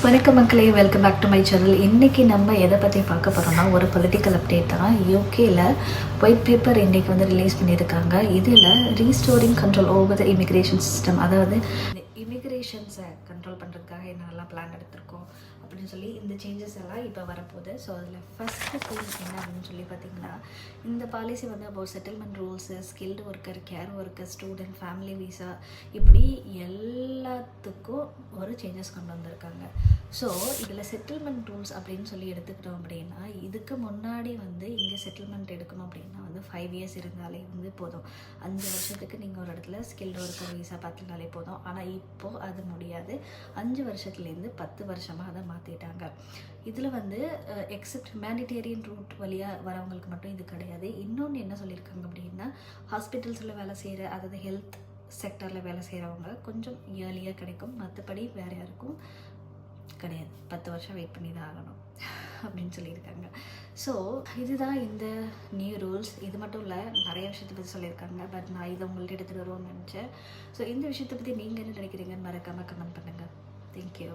வணக்கம் மக்களே, welcome back to my channel. இன்றைக்கி நம்ம எதை பற்றி பார்க்க போகிறோம்னா ஒரு பொலிட்டிக்கல் அப்டேட் தான். யூகேயில் ஒயிட் பேப்பர் இன்றைக்கி ரிலீஸ் பண்ணியிருக்காங்க. இதில் restoring control over the immigration system, அதாவது இமிக்ரேஷன்ஸை கண்ட்ரோல் பண்ணுறதுக்காக என்னெல்லாம் பிளான் எடுத்திருக்கோம் அப்படின்னு சொல்லி இந்த சேஞ்சஸ் எல்லாம் இப்போ வரப்போகுது. ஸோ அதில் ஃபஸ்ட்டு திங் என்ன அப்படின்னு சொல்லி பார்த்திங்கன்னா, இந்த policy about settlement rules, skilled worker, care worker, student, family visa, இப்படி எல்லாத்துக்கும் ஒரு சேஞ்சஸ் கொண்டு வந்திருக்காங்க. ஸோ இதில் செட்டில்மெண்ட் ரூல்ஸ் அப்படின்னு சொல்லி எடுத்துக்கிட்டோம் அப்படின்னா, இதுக்கு முன்னாடி இங்கே செட்டில்மெண்ட் எடுக்கணும் அப்படின்னா 5 இயர்ஸ் இருந்தாலே போதும். 5 வருஷத்துக்கு நீங்கள் ஒரு இடத்துல ஸ்கில்டு ஒர்க்கர் விசா பார்த்துனாலே போதும். ஆனால் இப்போது அது முடியாது. 5 வருஷத்துலேருந்து 10 வருஷமாக அதை மாற்றிட்டாங்க. இதில் எக்ஸப்ட் ஹியூமனிடேரியன் ரூட் வழியாக வரவங்களுக்கு மட்டும் இது கிடையாது. இன்னொன்று என்ன சொல்லியிருக்காங்க அப்படின்னா, ஹாஸ்பிட்டல்ஸில் வேலை செய்கிற, அதாவது ஹெல்த் செக்டரில் வேலை செய்கிறவங்க கொஞ்சம் இயர்லியாக கிடைக்கும். மற்றபடி வேறு யாருக்கும் கிடையாது. 10 வருஷம் வெயிட் பண்ணி தான் ஆகணும் அப்படின்னு சொல்லியிருக்காங்க. ஸோ இதுதான் இந்த நியூ ரூல்ஸ். இது மட்டும் இல்லை, நிறைய விஷயத்தை பற்றி சொல்லியிருக்காங்க. பட் நான் இதை உங்கள்கிட்ட எடுத்துகிட்டு வருவோம்னு நினச்சேன். ஸோ இந்த விஷயத்தை பற்றி நீங்கள் என்ன நினைக்கிறீங்கன்னு மறக்காமல் கமெண்ட் பண்ணுங்கள். தேங்க்யூ.